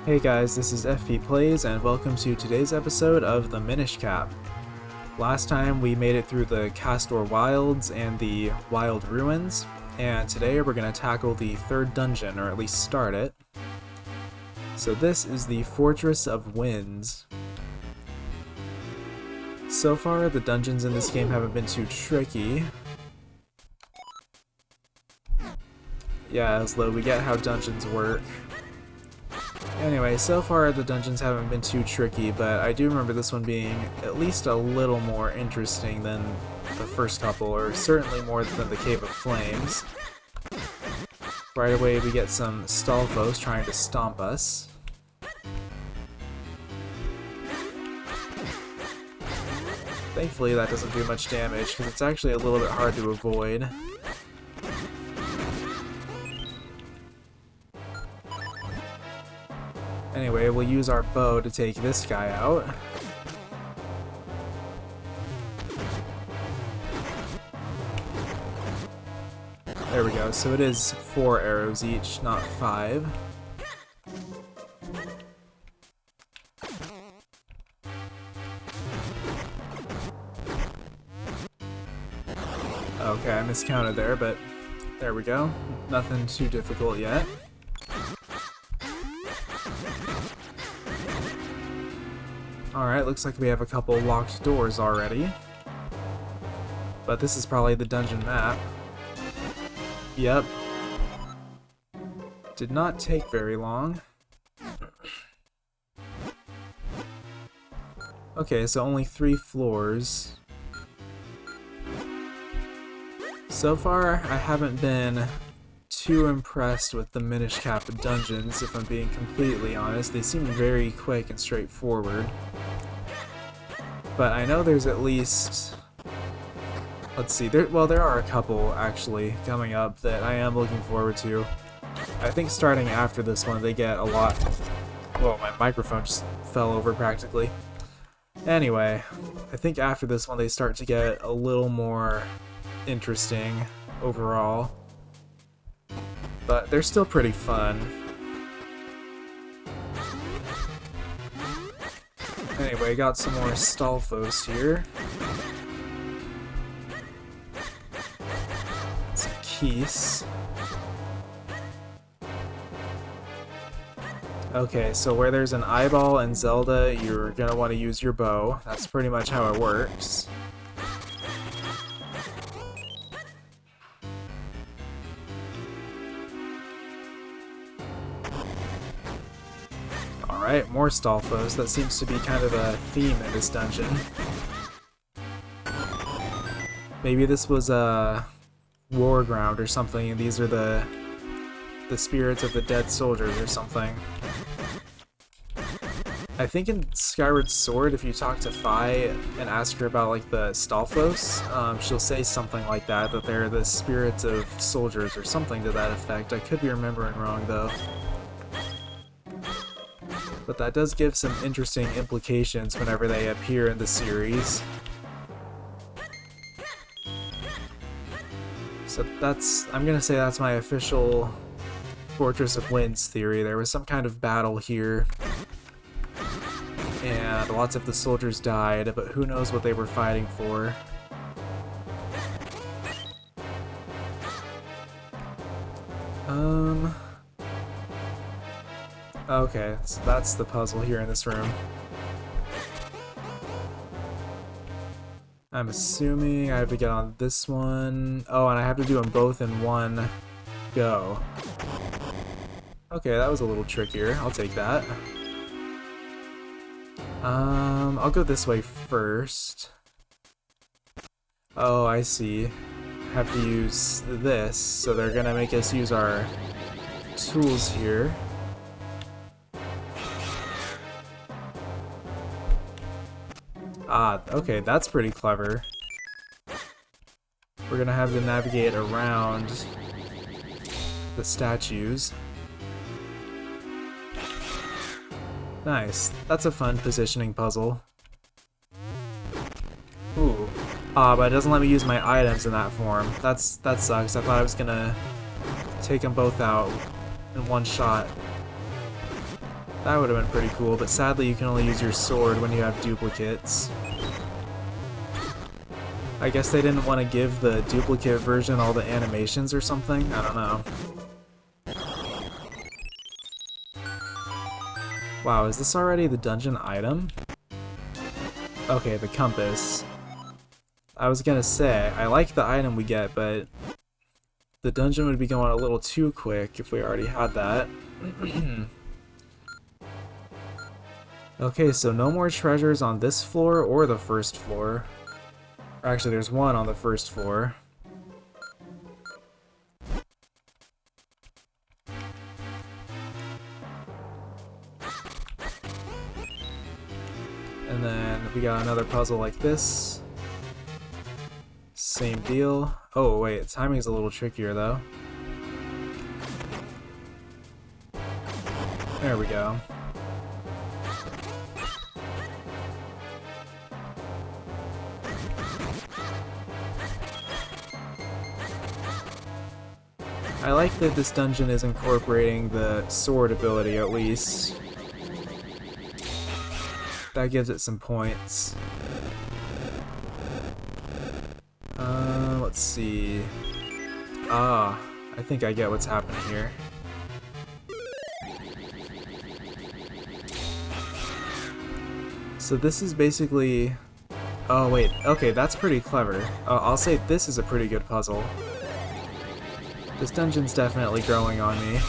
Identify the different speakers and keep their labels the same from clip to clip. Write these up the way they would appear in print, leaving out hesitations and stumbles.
Speaker 1: Hey guys, this is FP Plays and welcome to today's episode of the Minish Cap. Last time we made it through the Castor Wilds and the Wild Ruins, and today we're going to tackle the third dungeon, or at least start it. So this is the Fortress of Winds. So far, the dungeons in this game haven't been too tricky. Yeah, as though we get how dungeons work. Anyway, so far the dungeons haven't been too tricky, but I do remember this one being at least a little more interesting than the first couple, or certainly more than the Cave of Flames. Right away we get some Stalfos trying to stomp us. Thankfully that doesn't do much damage, because it's actually a little bit hard to avoid. Anyway, we'll use our bow to take this guy out. There we go, so it is 4 arrows each, not 5. Okay, I miscounted there, but there we go. Nothing too difficult yet. Alright, looks like we have a couple locked doors already. But this is probably the dungeon map. Yep. Did not take very long. Okay, so only 3 floors. So far, I haven't been too impressed with the Minish Cap dungeons, if I'm being completely honest. They seem very quick and straightforward. But I know there's at least... Let's see, there are a couple, actually, coming up that I am looking forward to. I think starting after this one, they get a lot... Whoa, my microphone just fell over practically. Anyway, I think after this one, they start to get a little more interesting overall. But they're still pretty fun. Anyway, got some more Stalfos here. Some keys. Okay, so where there's an eyeball in Zelda, you're gonna want to use your bow. That's pretty much how it works. Alright, more Stalfos. That seems to be kind of a theme in this dungeon. Maybe this was a war ground or something, and these are the spirits of the dead soldiers or something. I think in Skyward Sword, if you talk to Fi and ask her about like the Stalfos, she'll say something like that they're the spirits of soldiers or something to that effect. I could be remembering wrong though. But that does give some interesting implications whenever they appear in the series. So I'm gonna say that's my official Fortress of Winds theory. There was some kind of battle here, and lots of the soldiers died, but who knows what they were fighting for. Okay, so that's the puzzle here in this room. I'm assuming I have to get on this one. Oh, and I have to do them both in one go. Okay, that was a little trickier. I'll take that. I'll go this way first. Oh, I see. Have to use this, so they're gonna make us use our tools here. Ah, okay, that's pretty clever. We're gonna have to navigate around the statues. Nice. That's a fun positioning puzzle. Ooh. Ah, but it doesn't let me use my items in that form. That sucks. I thought I was gonna take them both out in one shot. That would have been pretty cool, but sadly you can only use your sword when you have duplicates. I guess they didn't want to give the duplicate version all the animations or something? I don't know. Wow, is this already the dungeon item? Okay, the compass. I was gonna say, I like the item we get, but the dungeon would be going a little too quick if we already had that. Okay, so no more treasures on this floor or the first floor. Actually, there's one on the first floor. And then we got another puzzle like this. Same deal. Oh wait, timing's a little trickier though. There we go. I like that this dungeon is incorporating the sword ability at least. That gives it some points. Let's see. Ah, I think I get what's happening here. So this is basically... Oh wait, okay, that's pretty clever. I'll say this is a pretty good puzzle. This dungeon's definitely growing on me.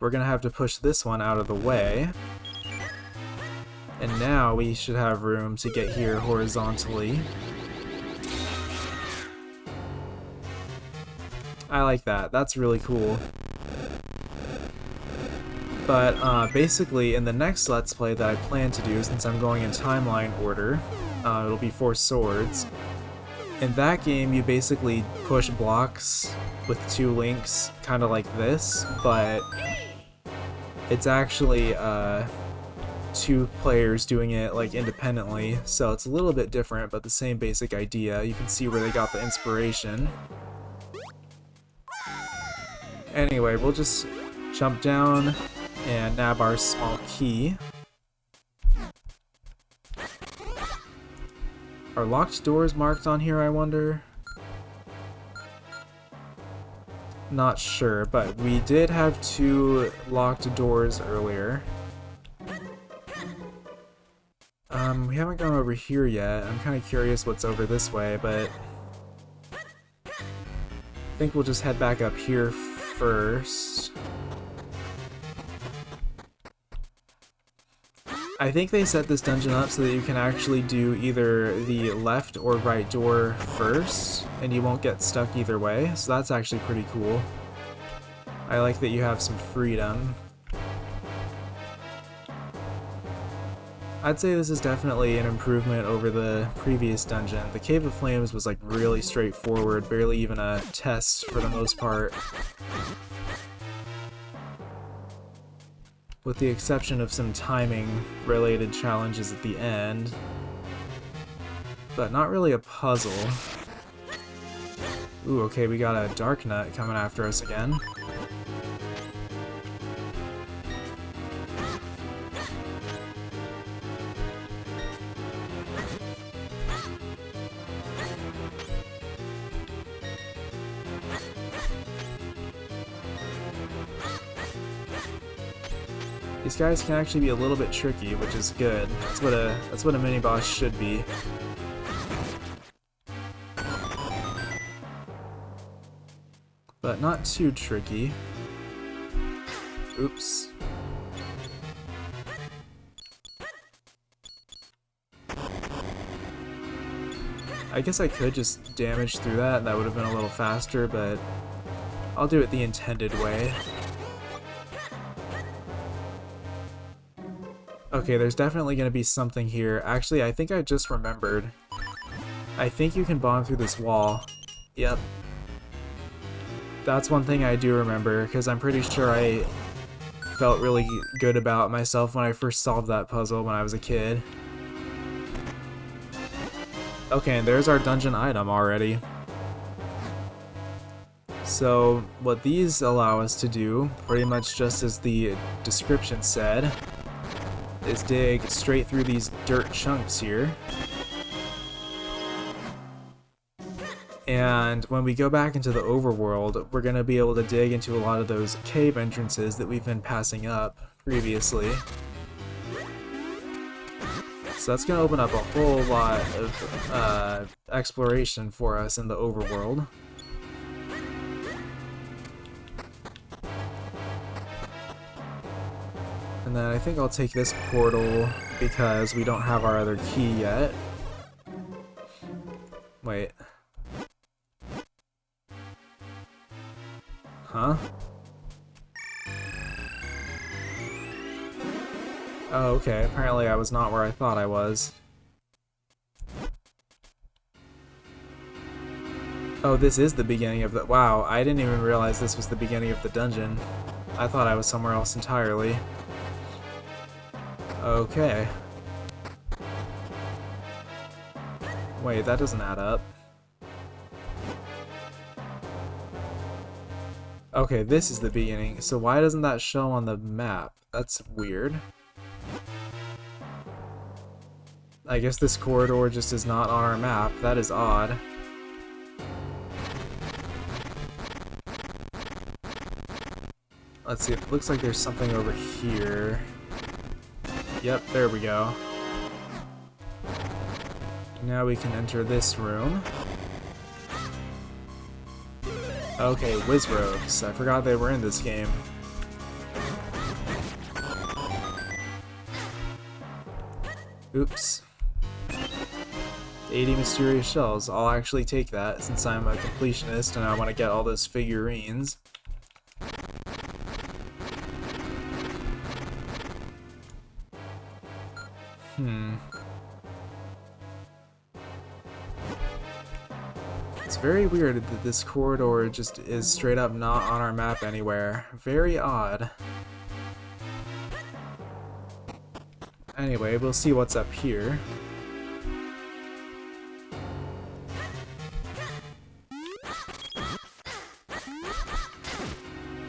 Speaker 1: We're gonna have to push this one out of the way. And now we should have room to get here horizontally. I like that. That's really cool. But basically, in the next Let's Play that I plan to do, since I'm going in timeline order, it'll be 4 swords. In that game, you basically push blocks with 2 links, kind of like this, but it's actually 2 players doing it like independently, so it's a little bit different, but the same basic idea. You can see where they got the inspiration. Anyway, we'll just jump down and nab our small key. Are locked doors marked on here, I wonder? Not sure, but we did have 2 locked doors earlier. We haven't gone over here yet. I'm kind of curious what's over this way, but I think we'll just head back up here first. I think they set this dungeon up so that you can actually do either the left or right door first, and you won't get stuck either way, so that's actually pretty cool. I like that you have some freedom. I'd say this is definitely an improvement over the previous dungeon. The Cave of Flames was like really straightforward, barely even a test for the most part. With the exception of some timing-related challenges at the end. But not really a puzzle. Ooh, okay, we got a Dark Nut coming after us again. These guys can actually be a little bit tricky, which is good. That's what a mini boss should be. But not too tricky. Oops. I guess I could just damage through that would have been a little faster, but I'll do it the intended way. Okay, there's definitely going to be something here. Actually, I think I just remembered. I think you can bomb through this wall. Yep. That's one thing I do remember, because I'm pretty sure I felt really good about myself when I first solved that puzzle when I was a kid. Okay, and there's our dungeon item already. So what these allow us to do, pretty much just as the description said, is dig straight through these dirt chunks here. And when we go back into the overworld, we're going to be able to dig into a lot of those cave entrances that we've been passing up previously. So that's going to open up a whole lot of exploration for us in the overworld. And then I think I'll take this portal because we don't have our other key yet. Wait. Huh? Oh, okay. Apparently I was not where I thought I was. Oh, this is the beginning of the... Wow, I didn't even realize this was the beginning of the dungeon. I thought I was somewhere else entirely. Okay. Wait, that doesn't add up. Okay, this is the beginning. So why doesn't that show on the map? That's weird. I guess this corridor just is not on our map. That is odd. Let's see, it looks like there's something over here. Yep, there we go. Now we can enter this room. Okay, Wizrogues. I forgot they were in this game. Oops. 80 mysterious shells. I'll actually take that since I'm a completionist and I want to get all those figurines. It's very weird that this corridor just is straight up not on our map anywhere. Very odd. Anyway, we'll see what's up here.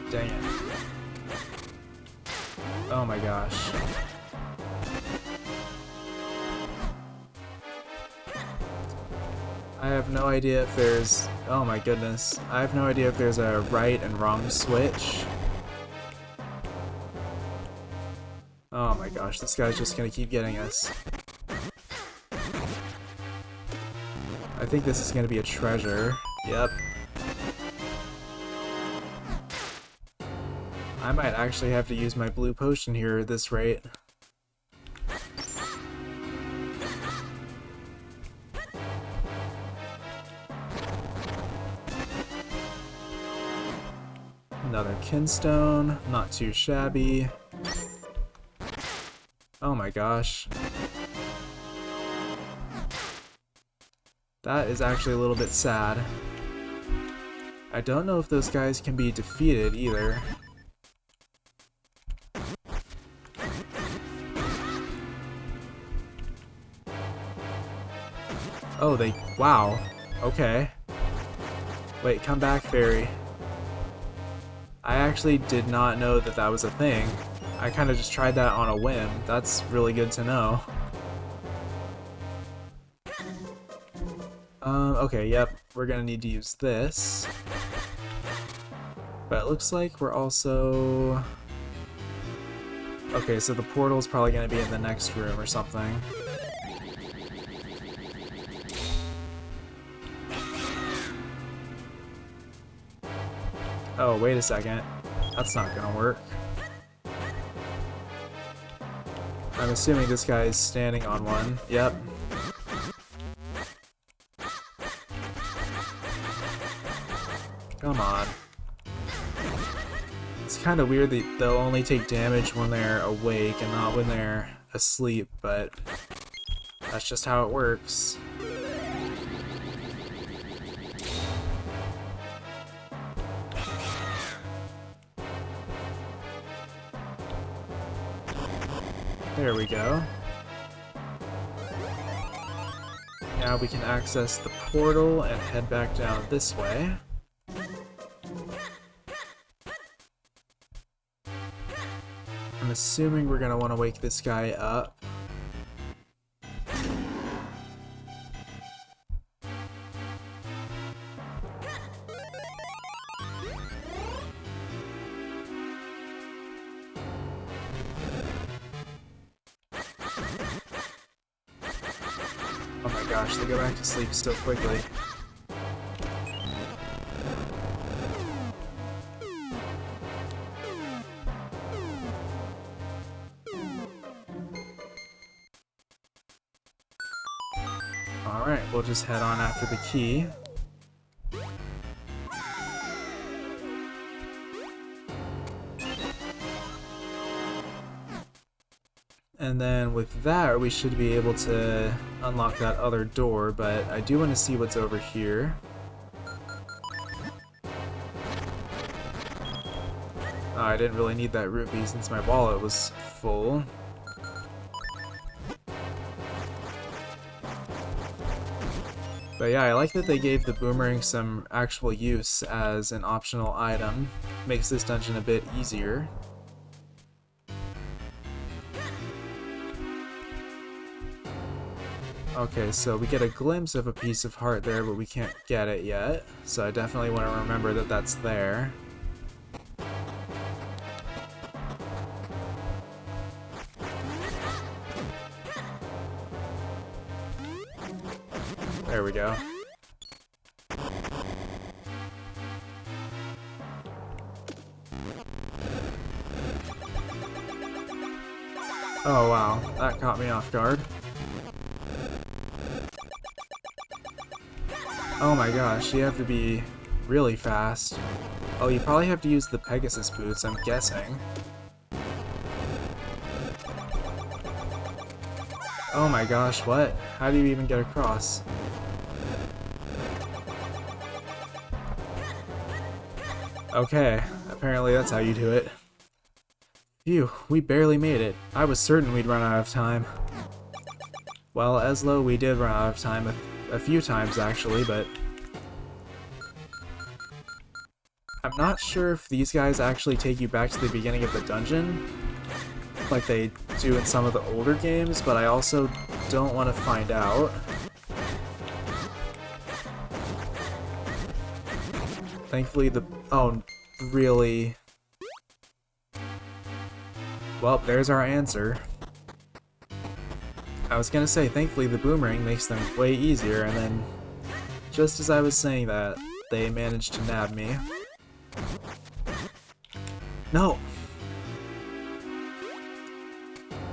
Speaker 1: Dang it. Oh my gosh. I have no idea if there's... Oh my goodness. I have no idea if there's a right and wrong switch. Oh my gosh, this guy's just gonna keep getting us. I think this is gonna be a treasure. Yep. I might actually have to use my blue potion here at this rate. Another kinstone, not too shabby. Oh my gosh. That is actually a little bit sad. I don't know if those guys can be defeated either. Oh, they... Wow. Okay. Wait, come back, fairy. I actually did not know that that was a thing. I kind of just tried that on a whim. That's really good to know. Okay, yep. We're gonna need to use this. But it looks like we're also... Okay, so the portal's probably gonna be in the next room or something. Oh, wait a second. That's not gonna work. I'm assuming this guy is standing on one. Yep. Come on. It's kind of weird that they'll only take damage when they're awake and not when they're asleep, but that's just how it works. There we go. Now we can access the portal and head back down this way. I'm assuming we're gonna want to wake this guy up. Oh my gosh, they go back to sleep so quickly. Alright, we'll just head on after the key. And then with that, we should be able to unlock that other door, but I do want to see what's over here. Oh, I didn't really need that rupee since my wallet was full. But yeah, I like that they gave the boomerang some actual use as an optional item. Makes this dungeon a bit easier. Okay, so we get a glimpse of a piece of heart there, but we can't get it yet. So I definitely want to remember that that's there. There we go. Oh wow, that caught me off guard. Oh my gosh, you have to be really fast. Oh, you probably have to use the Pegasus boots, I'm guessing. Oh my gosh, what? How do you even get across? Okay, apparently that's how you do it. Phew, we barely made it. I was certain we'd run out of time. Well, Eslo, we did run out of time a few times actually, but I'm not sure if these guys actually take you back to the beginning of the dungeon, like they do in some of the older games, but I also don't want to find out. Thankfully oh, really? Well, there's our answer. I was gonna say, thankfully the boomerang makes them way easier, and then, just as I was saying that, they managed to nab me. No!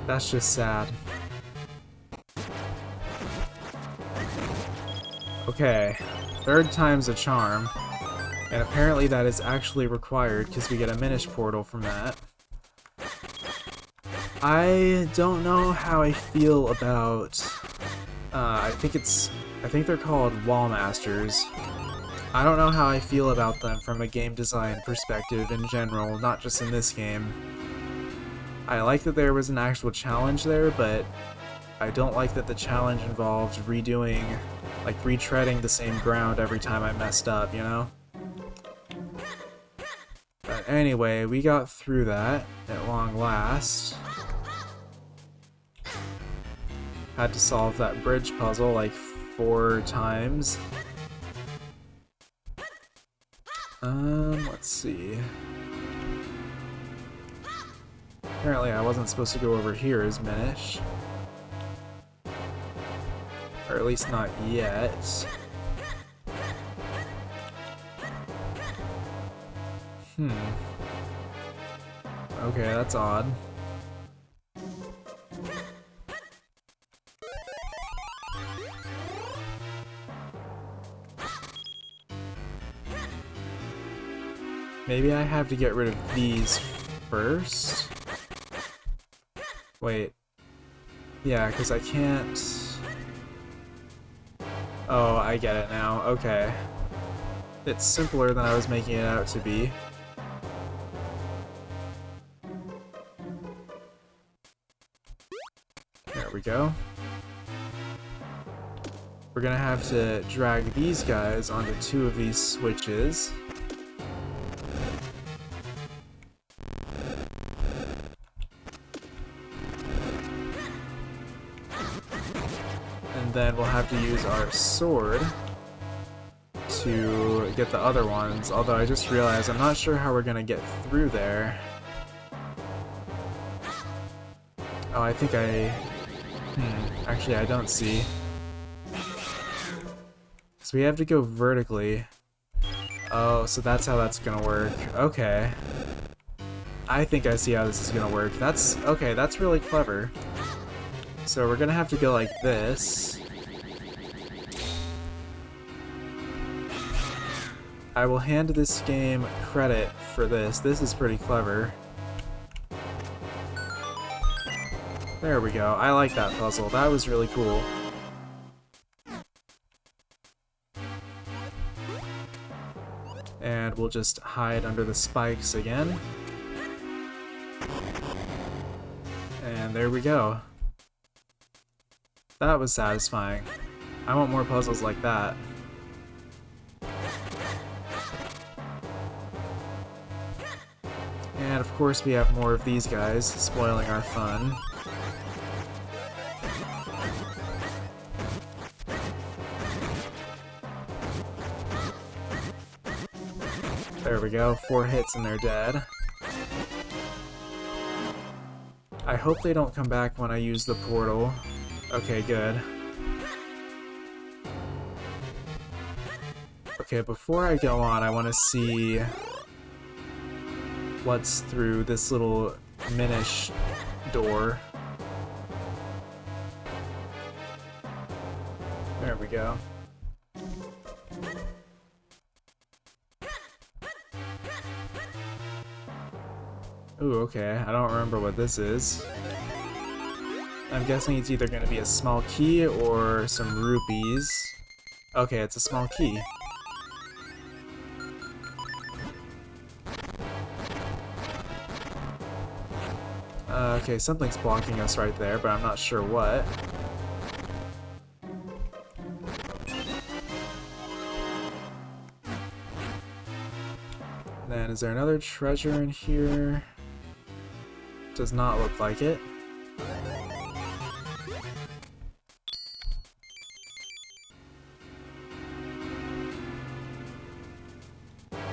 Speaker 1: That's just sad. Okay, third time's a charm, and apparently that is actually required because we get a Minish portal from that. I don't know how I feel about, I think they're called Wall Masters. I don't know how I feel about them from a game design perspective in general, not just in this game. I like that there was an actual challenge there, but I don't like that the challenge involved redoing, like retreading the same ground every time I messed up, you know? But anyway, we got through that at long last. Had to solve that bridge puzzle like 4 times. Let's see. Apparently I wasn't supposed to go over here as Minish. Or at least not yet. Okay, that's odd. Maybe I have to get rid of these first? Wait. Yeah, because I can't... Oh, I get it now. Okay. It's simpler than I was making it out to be. There we go. We're gonna have to drag these guys onto 2 of these switches. And then we'll have to use our sword to get the other ones, although I just realized I'm not sure how we're gonna get through there. Oh, I think actually I don't see. So we have to go vertically. Oh, so that's how that's gonna work. Okay. I think I see how this is gonna work. That's okay, that's really clever. So we're gonna have to go like this. I will hand this game credit for this. This is pretty clever. There we go. I like that puzzle. That was really cool. And we'll just hide under the spikes again. And there we go. That was satisfying. I want more puzzles like that. And of course we have more of these guys spoiling our fun. There we go, 4 hits and they're dead. I hope they don't come back when I use the portal. Okay, good. Okay, before I go on, I want to see what's through this little Minish door. There we go. Ooh, okay. I don't remember what this is. I'm guessing it's either going to be a small key or some rupees. Okay, it's a small key. Okay, something's blocking us right there, but I'm not sure what. Then, is there another treasure in here? Does not look like it.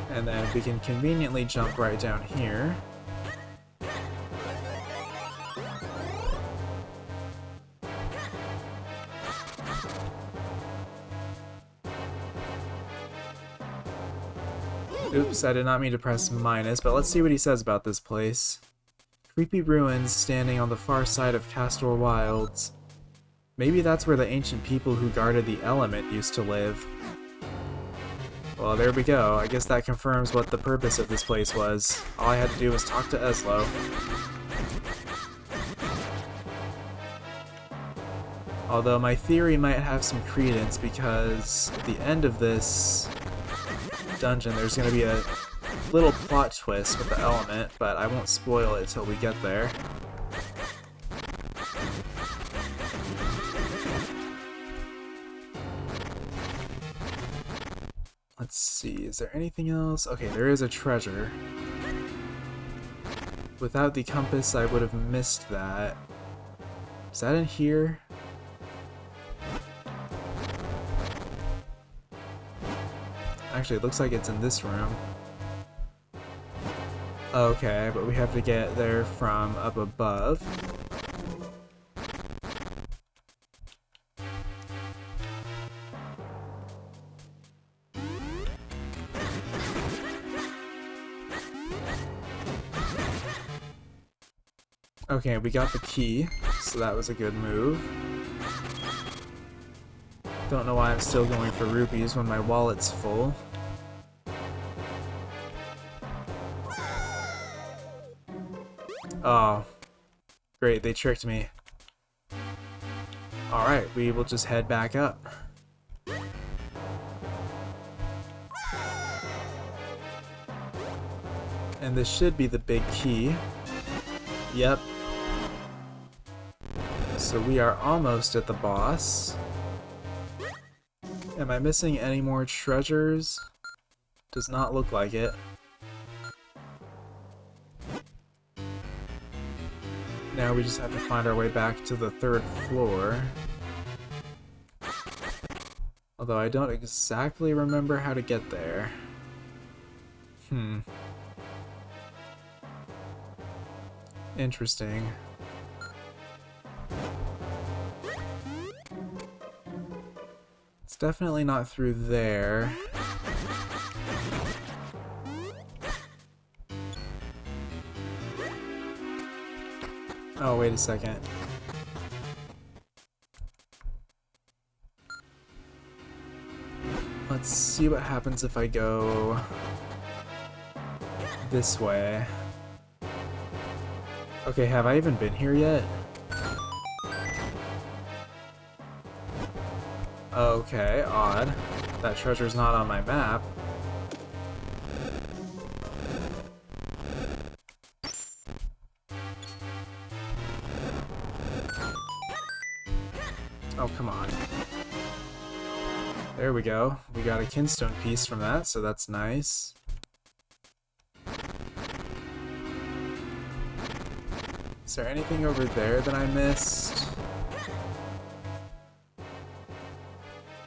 Speaker 1: And then we can conveniently jump right down here. Oops, I did not mean to press minus, but let's see what he says about this place. Creepy ruins standing on the far side of Castor Wilds. Maybe that's where the ancient people who guarded the element used to live. Well, there we go. I guess that confirms what the purpose of this place was. All I had to do was talk to Eslo. Although my theory might have some credence because at the end of this dungeon there's going to be a little plot twist with the element, but I won't spoil it till we get there. Let's see, is there anything else? Okay, there is a treasure. Without the compass, I would have missed that. Is that in here? Actually, it looks like it's in this room. Okay, but we have to get there from up above. Okay, we got the key, so that was a good move. Don't know why I'm still going for rupees when my wallet's full. Oh, great, they tricked me. Alright, we will just head back up. And this should be the big key. Yep. So we are almost at the boss. Am I missing any more treasures? Does not look like it. Now we just have to find our way back to the 3rd floor. Although I don't exactly remember how to get there. Interesting. It's definitely not through there. Oh, wait a second. Let's see what happens if I go this way. Okay, have I even been here yet? Okay, odd. That treasure's not on my map. Oh, come on. There we go. We got a kinstone piece from that, so that's nice. Is there anything over there that I missed?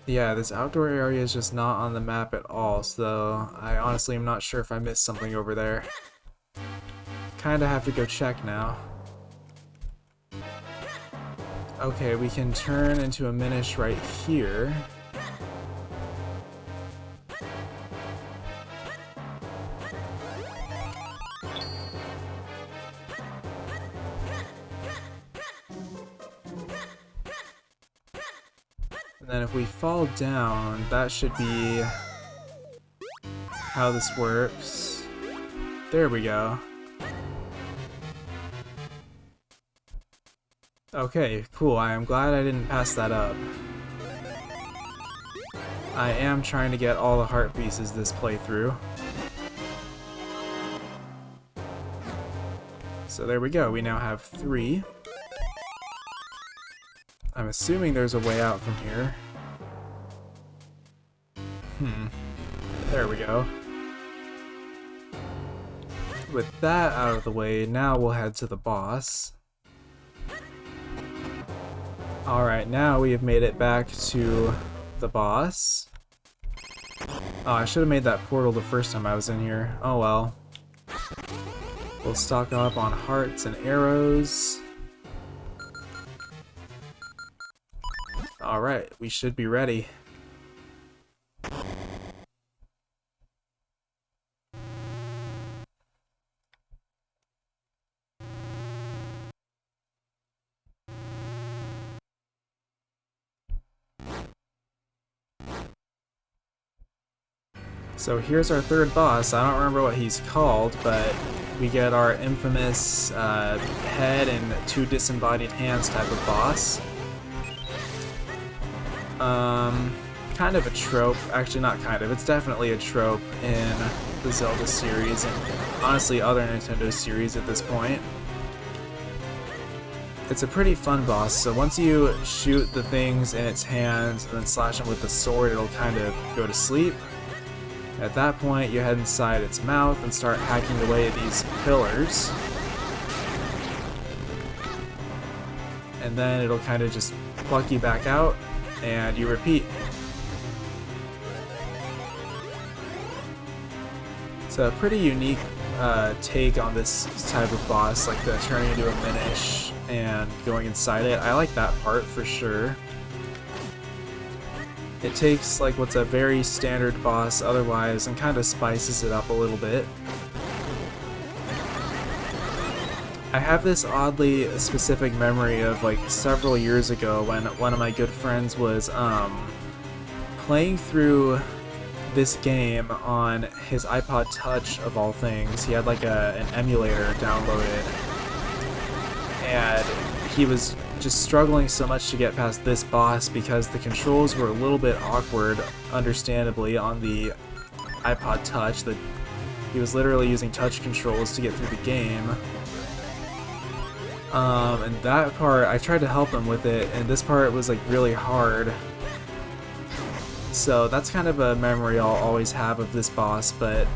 Speaker 1: Yeah, this outdoor area is just not on the map at all, so I honestly am not sure if I missed something over there. Kinda have to go check now. Okay, we can turn into a Minish right here. And then if we fall down, that should be how this works. There we go. Okay, cool. I am glad I didn't pass that up. I am trying to get all the heart pieces this playthrough. So there we go. We now have 3. I'm assuming there's a way out from here. There we go. With that out of the way, now we'll head to the boss. Alright, now we have made it back to the boss. Oh, I should have made that portal the first time I was in here. Oh well. We'll stock up on hearts and arrows. Alright, we should be ready. So here's our third boss. I don't remember what he's called, but we get our infamous head and 2 disembodied hands type of boss. Kind of a trope. Actually, not kind of. It's definitely a trope in the Zelda series, and honestly other Nintendo series at this point. It's a pretty fun boss, so once you shoot the things in its hands and then slash them with the sword, it'll kind of go to sleep. At that point, you head inside its mouth and start hacking away at these pillars. And then it'll kind of just pluck you back out, and you repeat. It's a pretty unique take on this type of boss, like the turning into a Minish and going inside it. I like that part for sure. It takes like what's a very standard boss otherwise and kind of spices it up a little bit. I have this oddly specific memory of like several years ago when one of my good friends was playing through this game on his iPod Touch of all things. He had like an emulator downloaded, and he was just struggling so much to get past this boss because the controls were a little bit awkward, understandably, on the iPod Touch. He was literally using touch controls to get through the game. And that part, I tried to help him with it, and this part was like really hard. So that's kind of a memory I'll always have of this boss, but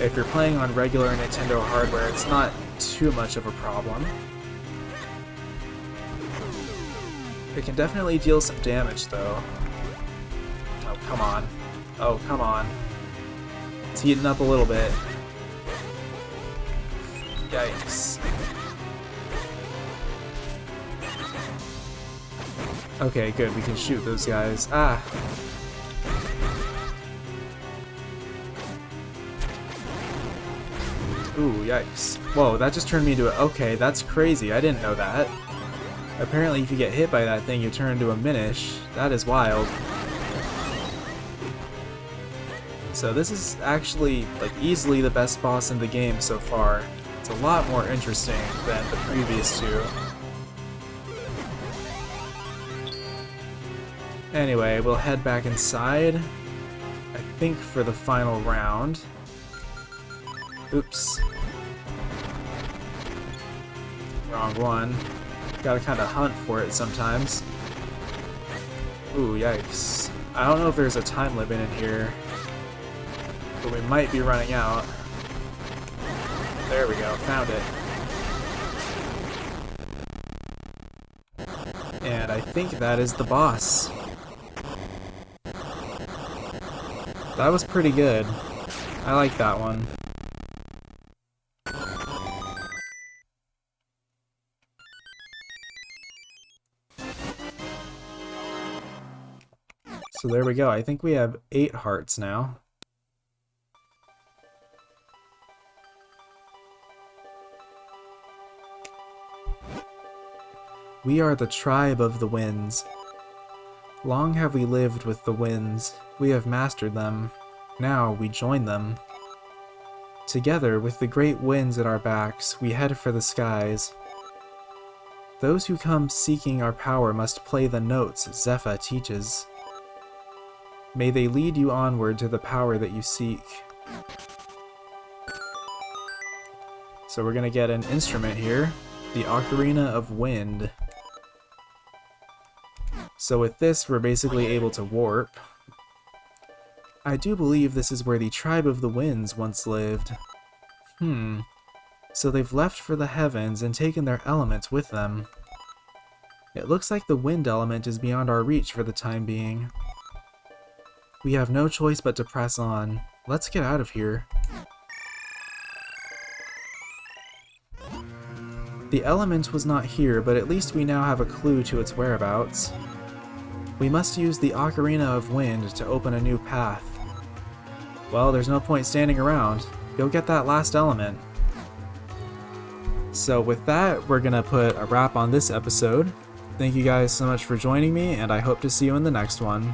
Speaker 1: if you're playing on regular Nintendo hardware, it's not too much of a problem. It can definitely deal some damage though. come on. Oh, come on. It's heating up a little bit. Yikes. Okay, good. We can shoot those guys. Ah! Ooh, yikes. Whoa, that just turned me into a... Okay, that's crazy. I didn't know that. Apparently, if you get hit by that thing, you turn into a Minish. That is wild. So this is actually, like, easily the best boss in the game so far. It's a lot more interesting than the previous two. Anyway, we'll head back inside, I think for the final round. Oops. Wrong one. Gotta kinda hunt for it sometimes. Ooh, yikes. I don't know if there's a time limit in here, but we might be running out. There we go, found it. And I think that is the boss. That was pretty good. I like that one. So there we go. I think we have 8 hearts now. We are the tribe of the winds. Long have we lived with the winds. We have mastered them. Now we join them. Together, with the great winds at our backs, we head for the skies. Those who come seeking our power must play the notes Zephyr teaches. May they lead you onward to the power that you seek. So we're gonna get an instrument here, the Ocarina of Wind. So with this, we're basically able to warp. I do believe this is where the Tribe of the Winds once lived. So they've left for the heavens and taken their elements with them. It looks like the wind element is beyond our reach for the time being. We have no choice but to press on. Let's get out of here. The element was not here, but at least we now have a clue to its whereabouts. We must use the Ocarina of Wind to open a new path. Well, there's no point standing around. Go get that last element. So with that, we're gonna put a wrap on this episode. Thank you guys so much for joining me, and I hope to see you in the next one.